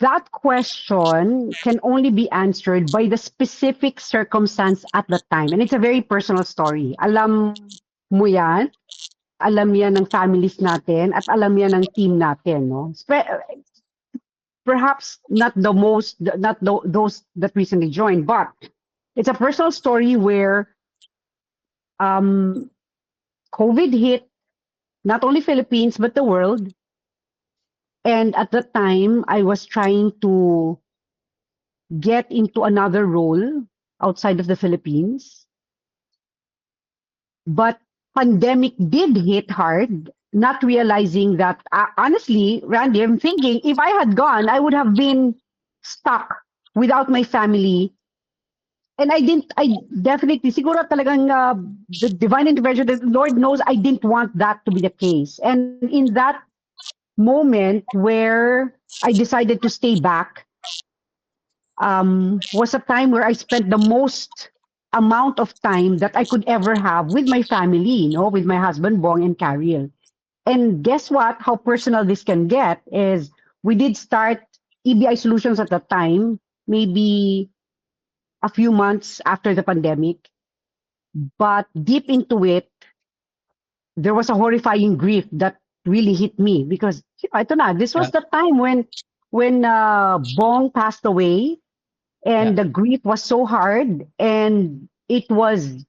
That question can only be answered by the specific circumstance at the time. And it's a very personal story. Alam mo yan, alam yan ng families natin, at alam yan ng team natin. No? Perhaps not the most, not those that recently joined, but it's a personal story where um, COVID hit not only Philippines, but the world. And at the time, I was trying to get into another role outside of the Philippines. But pandemic did hit hard, not realizing that, honestly, Randy, I'm thinking if I had gone, I would have been stuck without my family. And I definitely, siguro talagang the divine intervention, the Lord knows I didn't want that to be the case. And in that moment where I decided to stay back, was a time where I spent the most amount of time that I could ever have with my family, with my husband, Bong and Carriel. And guess what? How personal this can get is we did start EBI Solutions at the time, maybe a few months after the pandemic. But deep into it, there was a horrifying grief that really hit me because ito na, this was Yeah, the time when Bong passed away yeah, and the grief was so hard and it was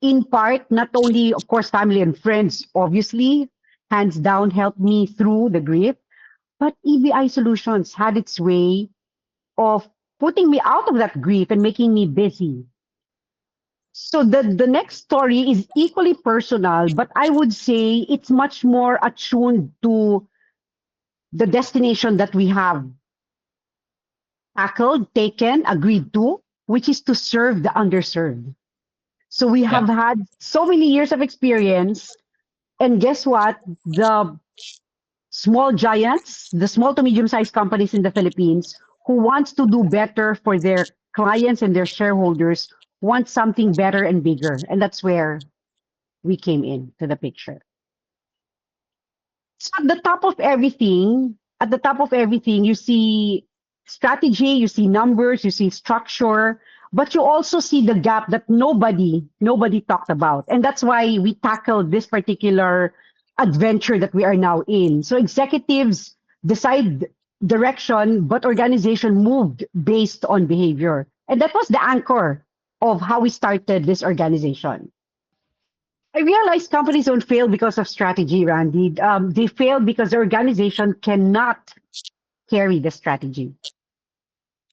in part not only of course family and friends obviously hands down helped me through the grief, but EBI Solutions had its way of putting me out of that grief and making me busy. So the next story is equally personal, but I would say it's much more attuned to the destination that we have tackled, taken, agreed to, which is to serve the underserved. So we yeah. have had so many years of experience. And guess what? The small giants, the small to medium sized companies in the Philippines who wants to do better for their clients and their shareholders want something better and bigger. And that's where we came in to the picture. So at the top of everything, you see strategy, you see numbers, you see structure, but you also see the gap that nobody talked about. And that's why we tackled this particular adventure that we are now in. So executives decide direction, but organization moved based on behavior. And that was the anchor of how we started this organization. I realize companies don't fail because of strategy, Randy. They fail because the organization cannot carry the strategy.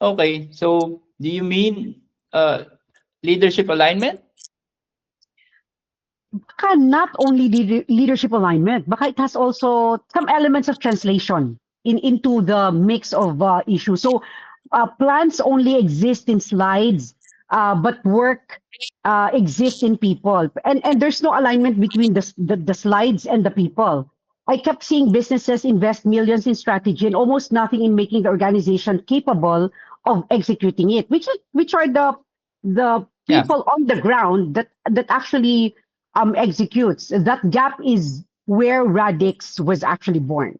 Okay, so do you mean uh, leadership alignment? Baka not only leadership alignment, baka it has also some elements of translation into the mix of issues. So plans only exist in slides, but work exists in people. And there's no alignment between the slides and the people. I kept seeing businesses invest millions in strategy and almost nothing in making the organization capable of executing it, which are the Yeah. people on the ground that actually executes. That gap is where Radix was actually born.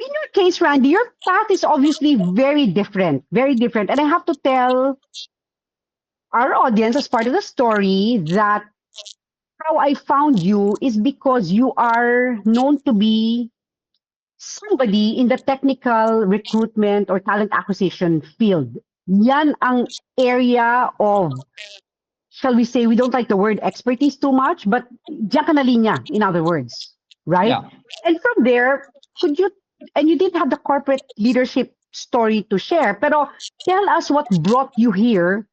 In your case, Randy, your path is obviously very different, very different. And I have to tell our audience as part of the story that how I found you is because you are known to be somebody in the technical recruitment or talent acquisition field. Yan ang area of, shall we say, we don't like the word expertise too much, but diyan ka na linya, in other words, right? Yeah. And from there, could you, and you did have the corporate leadership story to share, pero tell us what brought you here,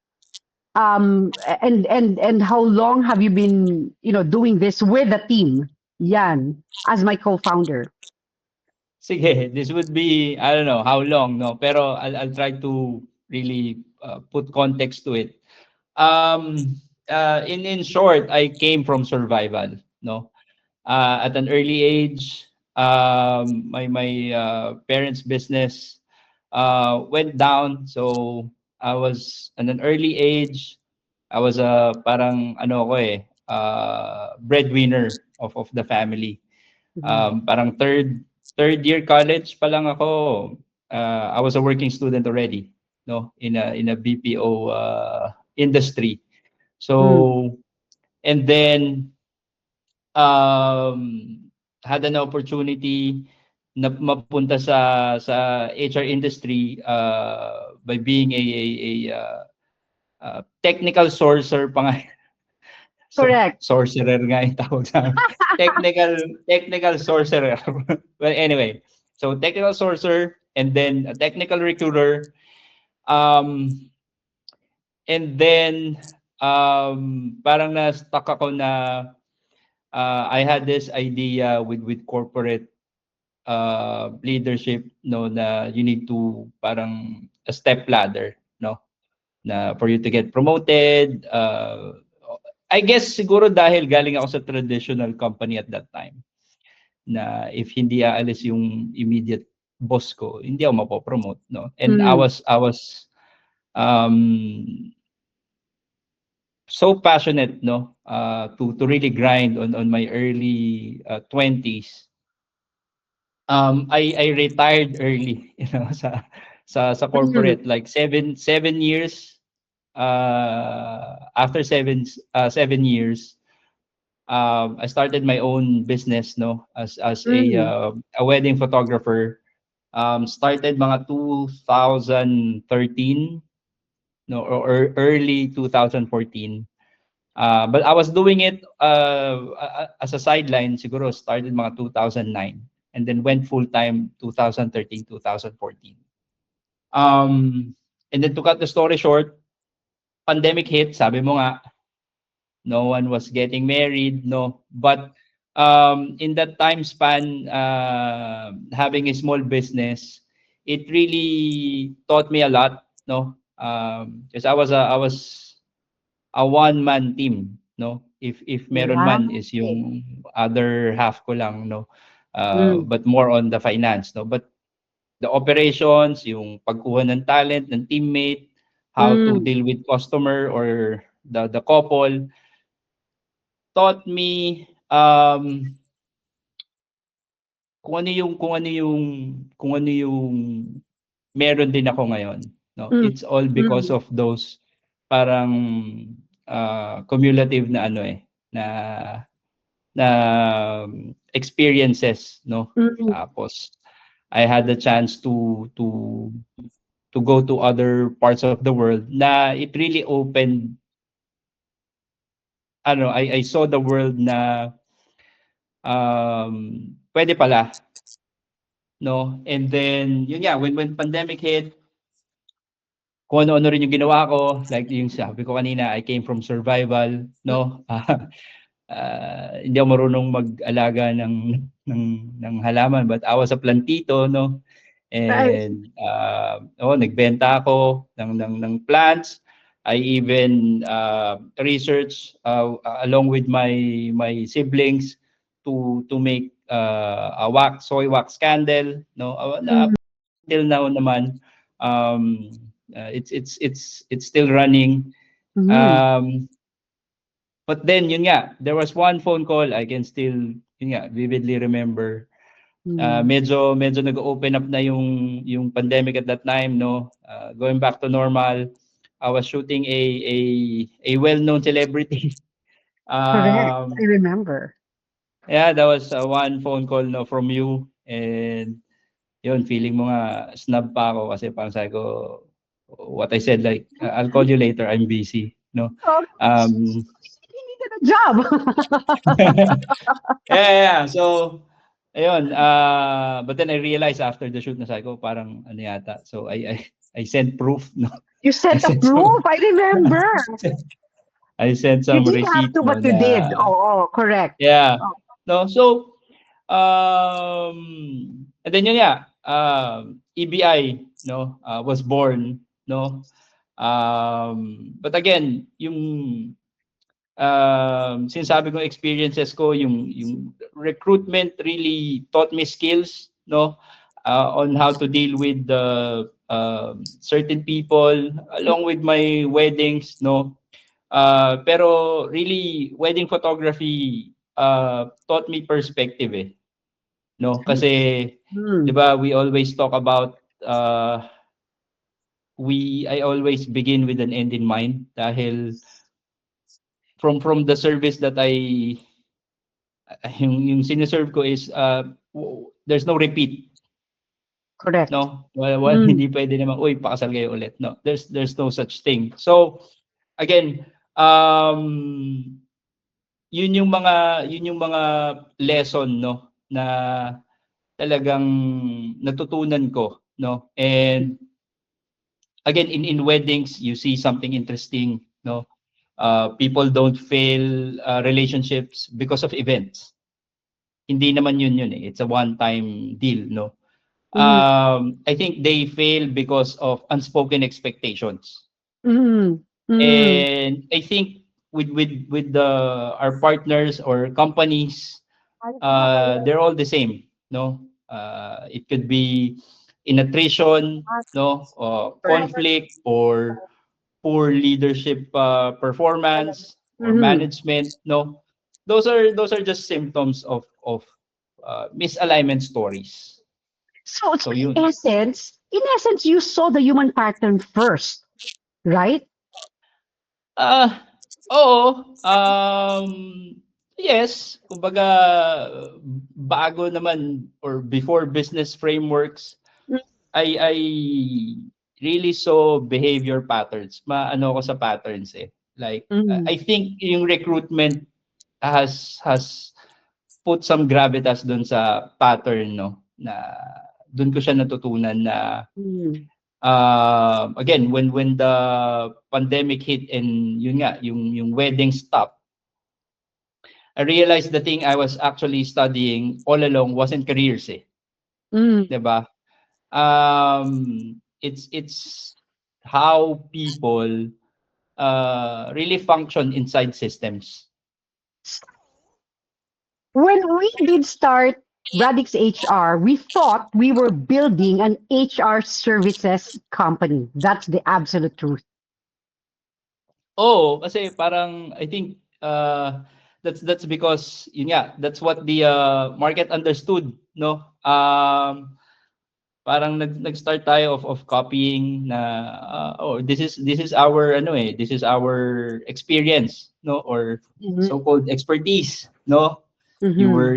and how long have you been, doing this with the team, Yan, as my co-founder. Sige, this would be, I don't know how long, no? Pero I'll try to really put context to it. In short, I came from survival, no? At an early age, my parents' business went down. So I was at an early age, I was a parang ano ko breadwinner of the family. Mhm. Parang third year college pa lang ako, I was a working student already, no, in a BPO industry. Mm. So and then had an opportunity na mapunta sa HR industry by being a technical sourcer pa nga. So, Correct. sorcerer nga yung tawag sa amin. Technical sorcerer. Well, anyway, so technical sorcerer and then a technical recruiter. Um, and then parang na-stuck ako na I had this idea with corporate leadership, no, na you need to parang a step ladder, no, na for you to get promoted. I guess siguro dahil galing ako sa traditional company at that time na if hindi aalis yung immediate boss ko, hindi ako mapopromote, no. And I Mm. was I was um so passionate, no, to really grind on my early 20s. I retired early, sa Mm. corporate, like 7 years. After 7 years, I started my own business, no, as Mm. a wedding photographer. Started mga 2013, no, or early 2014. But I was doing it as a sideline. Siguro started mga 2009 and then went full time 2013, 2014. And then to cut the story short, pandemic hit. Sabi mo nga, no one was getting married, no. But in that time span, having a small business, it really taught me a lot, no. Because I was a one-man team, no. If meron man Right. is yung other half ko lang, no. Mm. But more on the finance, no. But the operations, yung pagkuha ng talent ng teammate, how to Mm. deal with customer or the couple, taught me kung ano yung meron din ako ngayon, no. Mm. It's all because Mm. of those parang cumulative na ano na na experiences, no. Mm. Tapos I had the chance to go to other parts of the world na it really opened, ano, I saw the world na pwede pala, no. And then yun nga, when pandemic hit, kung ano-ano rin yung ginawa ko, like yung sabi ko kanina, I came from survival, no. Hindi ako marunong mag-alaga ng halaman, but I was a plantito, no. Right. And nagbenta ako ng plants. I even research along with my siblings to make a soy wax candle, no. Mm. Till now naman, um, it's still running. Mm. Um, but then yun nga, there was one phone call I can still yun nga vividly remember. Mm. Medyo nag-open up na yung pandemic at that time, no. Going back to normal. I was shooting a well-known celebrity. Correct. I Um, remember. yeah, that was one phone call, no, from you, and yun, feeling mo nga snub pa ako kasi parang sabi ko what I said, like I'll call you later, I'm busy, no. Oh, Um, he needed a job. yeah. So ayun, but then I realized after the shoot na sabi ko parang ano yata. So I sent proof, no. You I sent a sent some proof. I remember. I sent You some didn't have receipt, to, no, but you na did. Oh, correct. yeah. Oh. No, so and then yun nga, EBI, no, was born, no. But again, yung sinasabi kong experiences ko, yung recruitment really taught me skills, no, on how to deal with the certain people along with my weddings, no. Pero really, wedding photography taught me perspective, no, kasi 'di Mm. ba we always talk about I always begin with an end in mind dahil from the service that yung siniserve ko is there's no repeat, Correct. no? Well, Mm, hindi pwede naman, uy, pakasal kayo ulit. No, there's no such thing. So again, um, yun yung mga lesson, no, na talagang natutunan ko, no. And again, in weddings, you see something interesting, no. People don't fail relationships because of events. Hindi naman yun eh. It's a one-time deal, no. mm, I think they fail because of unspoken expectations. mm, mm, And I think with our partners or companies, they're all the same, no. It could be in attrition, no, correct. conflict or poor leadership performance or Mhm. management, no. Those are just symptoms of misalignment stories. So So yun. in essence, you saw the human pattern first, right? Ah, oo, yes, kumbaga bago naman or before business frameworks, I really saw behavior patterns. Maano ako sa patterns eh. Like Mm, I think yung recruitment has put some gravitas dun sa pattern, no, na dun ko siya natutunan na mm. again when the pandemic hit and yun nga yung wedding stopped, I realized the thing I was actually studying all along wasn't careers eh, Mm. 'di ba? It's how people really function inside systems. When we did start Radix HR, we thought we were building an HR services company. That's the absolute truth. Oo, kasi parang I think that's because yun nga, that's what the market understood, no? Parang nag-start tayo of copying na oh, this is our ano eh, this is our experience, no, or Mhm, so-called expertise, no. mhm. You were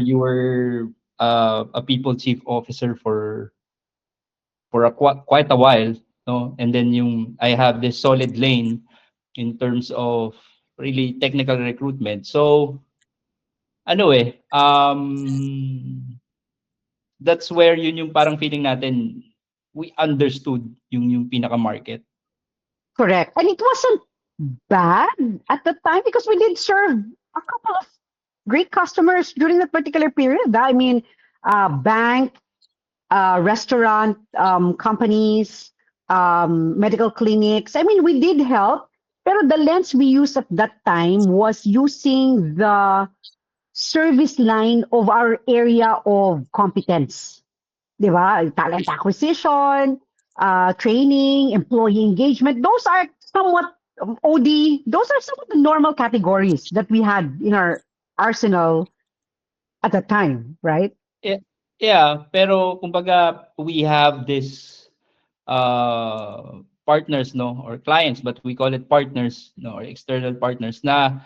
a people chief officer for quite a while, no, and then yung I have this solid lane in terms of really technical recruitment. So ano eh, that's where yun yung parang feeling natin we understood yung pinaka-market. Correct. And it wasn't bad at the time because we did serve a couple of great customers during that particular period. I mean, bank, restaurant companies, medical clinics. I mean, we did help, pero the lens we used at that time was using the service line of our area of competence. Di ba? Talent acquisition, training, employee engagement. Those are somewhat OD. Those are some of the normal categories that we had in our arsenal at the time, right? Yeah, yeah, pero kumbaga we have this partners, no, or clients, but we call it partners, no, or external partners na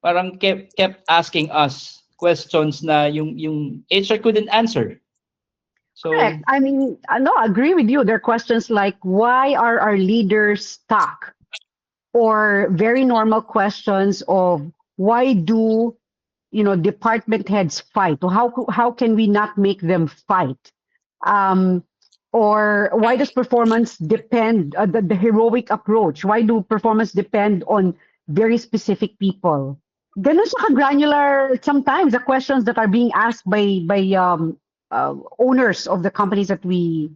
parang kept asking us questions na yung HR couldn't answer. Correct. So I mean, I no, I agree with you. There are questions like why are our leaders stuck? Or very normal questions of why do department heads fight? Or how can we not make them fight? Um, or why does performance depend the heroic approach? Why do performance depend on very specific people? Ganun siya ka-granular sometimes the questions that are being asked by owners of the companies that we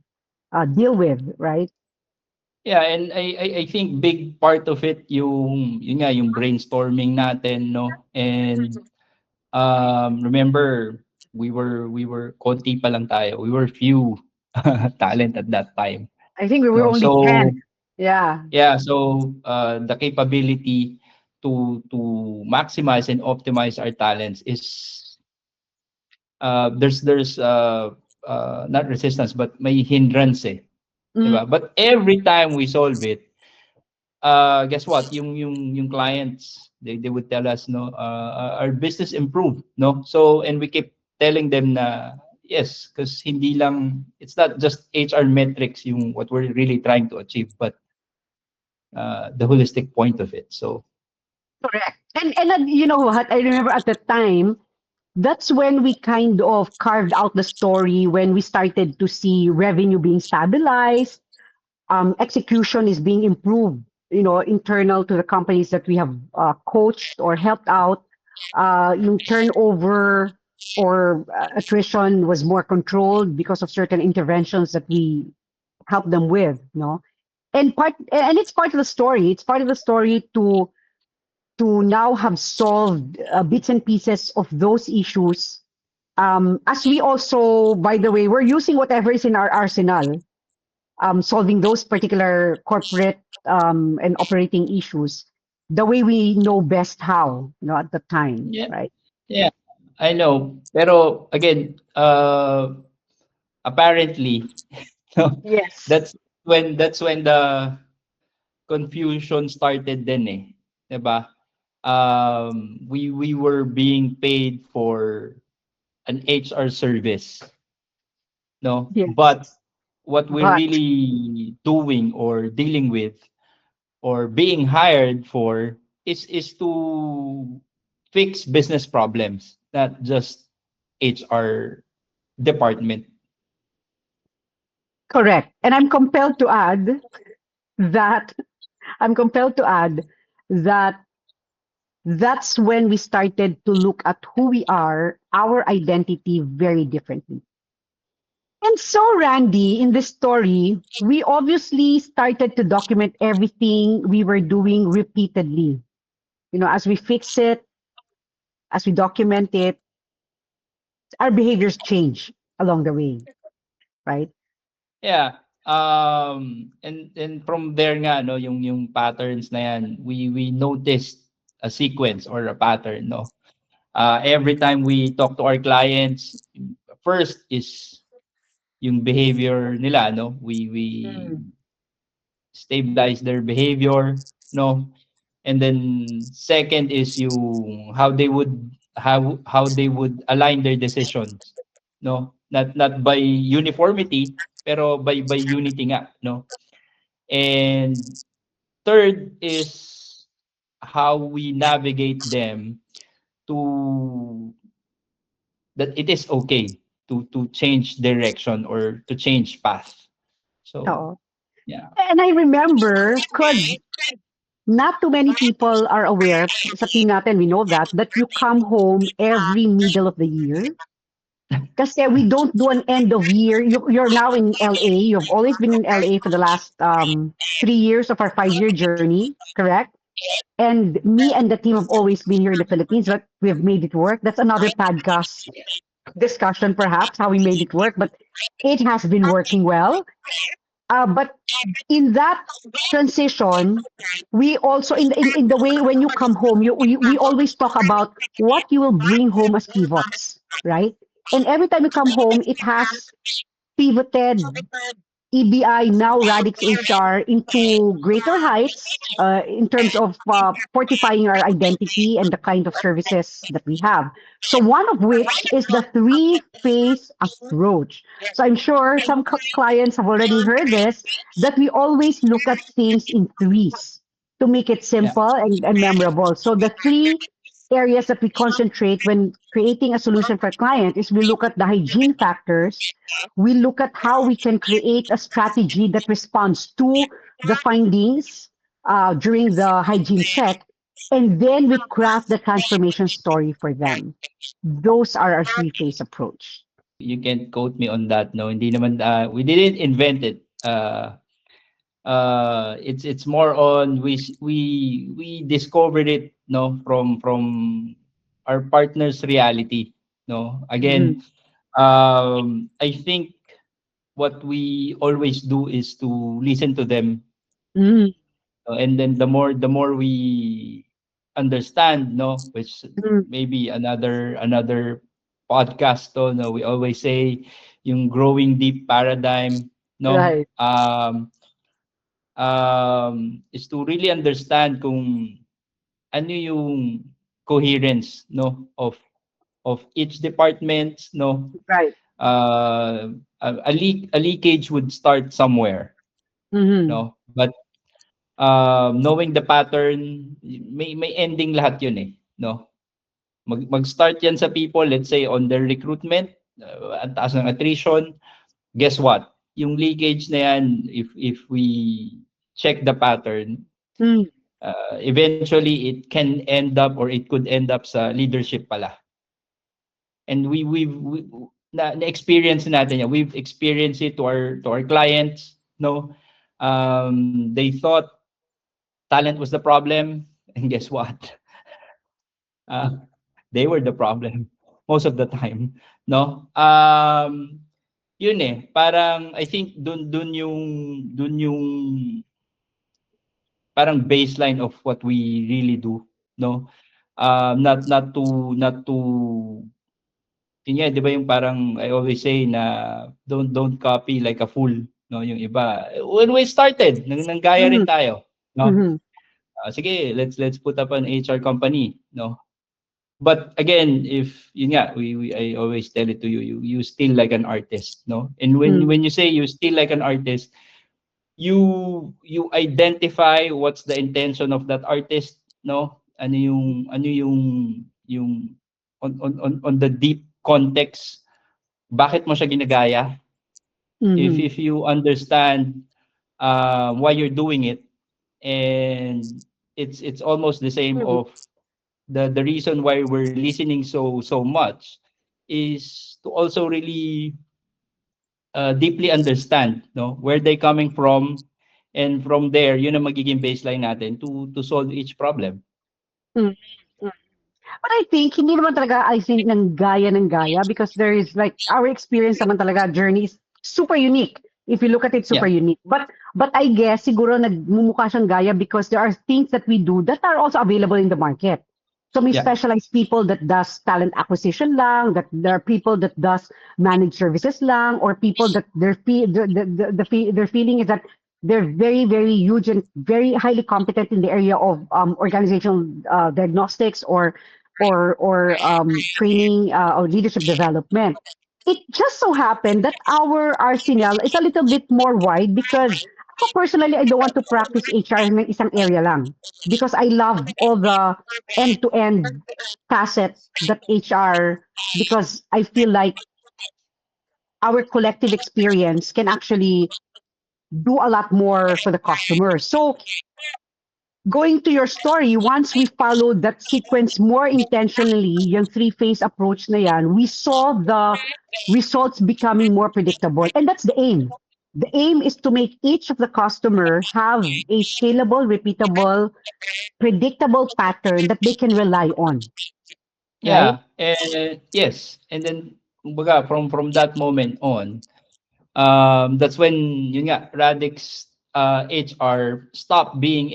deal with, right? yeah, and I think big part of it yung nga yung brainstorming natin, no, and remember we were konti pa lang tayo. We were few talent at that time. I think we were No, only so 10. Yeah. yeah, so the capability to maximize and optimize our talents is there's not resistance but may hindrance eh. Mm. diba? But every time we solve it, guess what? Yung clients, they would tell us, no, our business improved, no? So, and we keep telling them na, yes, because hindi lang, it's not just HR metrics yung what we're really trying to achieve, but the holistic point of it. So, Correct. And you know what? I remember at the time, that's when we kind of carved out the story when we started to see revenue being stabilized, execution is being improved, internal to the companies that we have coached or helped out. Yung turnover or attrition was more controlled because of certain interventions that we helped them with, and it's part of the story. It's part of the story to now have solved bits and pieces of those issues. As we also, by the way, we're using whatever is in our arsenal, solving those particular corporate and operating issues the way we know best how, at the time, yeah, right? yeah, I know. Pero again, apparently, no, Yes. that's when the confusion started then eh. 'Di ba? We were being paid for an HR service, no? Yes. But what we're But really doing or dealing with or being hired for is to fix business problems, not just HR department. correct. And that I'm compelled to add that that's when we started to look at who we are, our identity very differently. And so, Randy, in this story, we obviously started to document everything we were doing repeatedly. As we fix it, as we document it, our behaviors change along the way, right? Yeah. And from there nga no yung patterns na yan, we noticed a sequence or a pattern, no. Every time we talk to our clients, first is yung behavior nila, no. We Mm. stabilize their behavior, no. And then second is yung how they would align their decisions, no. Not by uniformity, pero by unity nga, no. And third is how we navigate them to that it is okay to change direction or to change path. So Oo. yeah. And I remember, because not too many people are aware, sa team natin, we know that you come home every middle of the year. Kasi we don't do an end of year. You're now in LA. You've always been in LA for the last 3 years of our 5-year journey, correct? And me and the team have always been here in the Philippines, but we have made it work. That's another podcast discussion, perhaps, how we made it work. But it has been working well. But in that transition, we also in the way when you come home, we always talk about what you will bring home as pivots, right? And every time you come home, it has pivoted EBI, now Radix HR, into greater heights in terms of fortifying our identity and the kind of services that we have. So, one of which is the three-phase approach. So, I'm sure some clients have already heard this, that we always look at things in threes to make it Yeah. simple and memorable. So, the three areas that we concentrate when creating a solution for a client is we look at the hygiene factors, we look at how we can create a strategy that responds to the findings during the hygiene check, and then we craft the transformation story for them. Those are our three-phase approach. You can't quote me on that, no. Hindi naman we didn't invent it. It's more on we discovered it, no, from our partner's reality, no. Mhm. Again, I think what we always do is to listen to them, Mm. and then the more we understand, no, which Mm. maybe another podcast to, no, we always say yung growing deep paradigm, no? Right. Is to really understand kung ano yung coherence, no, of each department, no. Right. A leakage would start somewhere, Mm-hmm. no, but knowing the pattern, may ending lahat yun eh, no. Mag-start yan sa people, let's say on their recruitment, ang taas ng attrition. Guess what, yung leakage na yan, if we check the pattern, Mm-hmm. eventually it can end up, or it could end up sa leadership pala. And we na experience natin yan. We've experienced it to our clients, no. They thought talent was the problem, and guess what, uh, they were the problem most of the time, no. Yun eh, parang I think dun yung parang baseline of what we really do, no. Not to yun nga, 'di ba yung parang I always say na don't copy like a fool, no. Yung iba, when we started, nanggaya rin tayo, no. Mm-hmm. Sige, let's put up an HR company, no. But again, if yun nga, we I always tell it to you, you steal like an artist, no. And when you say you steal like an artist, you identify what's the intention of that artist, no. Ano yung on the deep context, bakit mo siya ginagaya. Mm-hmm. If you understand why you're doing it, and it's almost the same Mm-hmm. of the reason why we're listening so much, is to also really deeply understand, no, where they coming from, and from there yun ang magiging baseline natin to solve each problem. Mm-hmm. But I think, hindi naman talaga, I think, ng gaya because there is like, our experience naman talaga, journey is super unique. If you look at it, super Yeah, unique. But I guess, siguro nagmumukha siyang gaya because there are things that we do that are also available in the market. So may yeah, specialized people that does talent acquisition lang, that there are people that does managed services lang, or people that their feeling is that they're very, very huge and very highly competent in the area of organizational diagnostics or training or leadership development. It just so happened that our arsenal is a little bit more wide because ako personally, I don't want to practice HR ng isang area lang because I love all the end-to-end facets that HR, because I feel like our collective experience can actually do a lot more for the customer. So going to your story, once we followed that sequence more intentionally, yung three-phase approach na yan, we saw the results becoming more predictable. And that's the aim. The aim is to make each of the customer have a scalable, repeatable, predictable pattern that they can rely on, right? yeah, and yes, and then kumbaga, from that moment on, that's when yun nga, Radix HR stopped being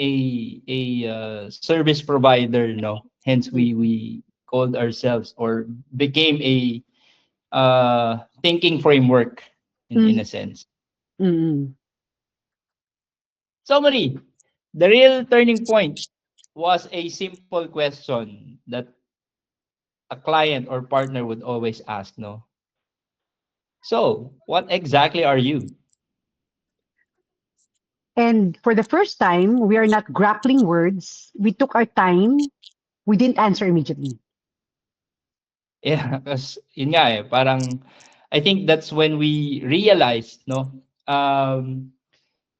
a service provider, no. Hence we called ourselves, or became a thinking framework in Mm, a sense. mm, Summary: the real turning point was a simple question that a client or partner would always ask, no. So, what exactly are you? And for the first time, we are not grappling words. We took our time. We didn't answer immediately. Yeah, because yun nga eh, parang I think that's when we realized, no,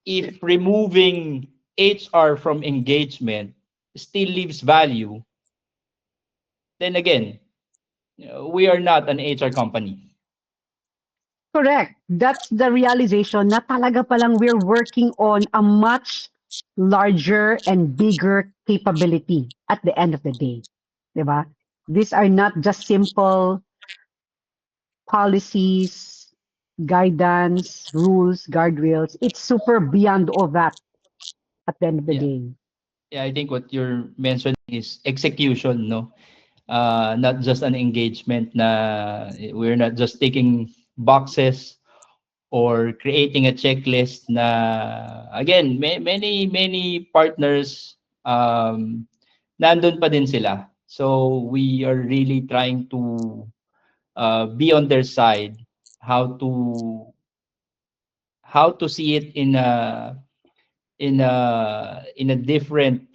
if removing HR from engagement still leaves value, then again, we are not an HR company. Correct. That's the realization na talaga palang we're working on a much larger and bigger capability at the end of the day. Diba? These are not just simple policies, guidance, rules, guardrails. It's super beyond all that at the end of the Yeah. day. Yeah, I think what you're mentioning is execution, no? Not just an engagement na we're not just taking boxes or creating a checklist na again many partners nandun pa din sila, so we are really trying to be on their side, how to see it in a different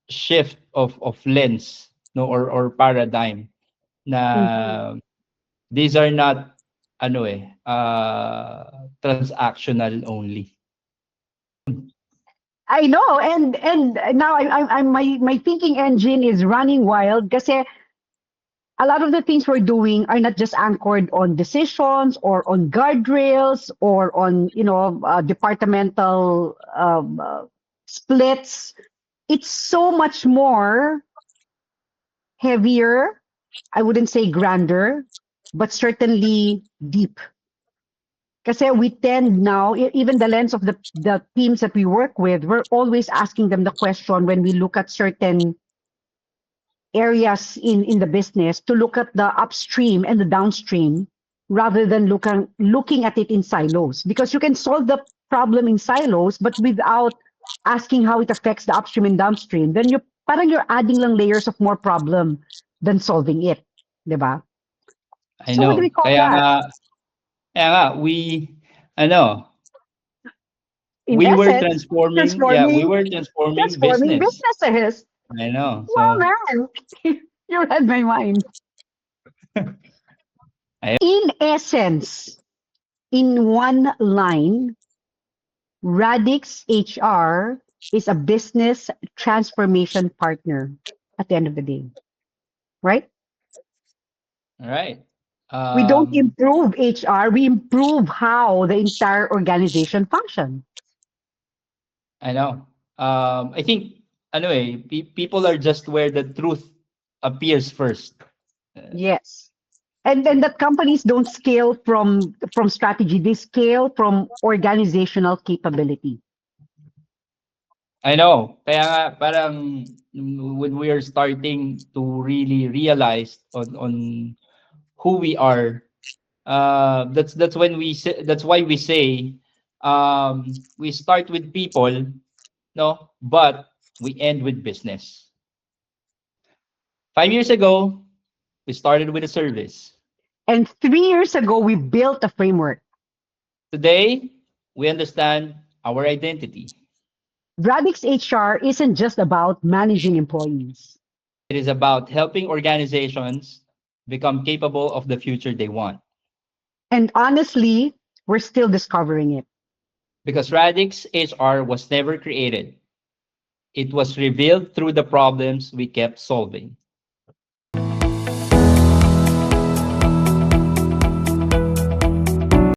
shift of lens, no, or paradigm Mhm. na these are not transactional only. I know, and now I'm my thinking engine is running wild kasi a lot of the things we're doing are not just anchored on decisions or on guardrails or on departmental splits. It's so much more heavier. I wouldn't say grander, but certainly deep. Kasi we tend now, even the lens of the teams that we work with, we're always asking them the question when we look at certain areas in the business to look at the upstream and the downstream rather than looking at it in silos, because you can solve the problem in silos but without asking how it affects the upstream and downstream, then you're adding lang layers of more problem than solving it, 'di ba? I So what do we know. call that? Kaya nga ano, In essence, we transforming were transforming transforming business. businesses. I know. Wow, So, man, you read my mind. I In essence, in one line, Radix HR is a business transformation partner at the end of the day, right? all right. We don't Um, improve HR, we improve how the entire organization function. I know. I think people are just where the truth appears first. Yes. And then that companies don't scale from strategy, they scale from organizational capability. I know. Kaya nga parang when we are starting to really realize on who we are, that's when that's why we say we start with people, no, but we end with business. 5 years ago, we started with a service. And 3 years ago, we built a framework. Today, we understand our identity. Radix HR isn't just about managing employees. It is about helping organizations become capable of the future they want. And honestly, we're still discovering it. Because Radix HR was never created, it was revealed through the problems we kept solving.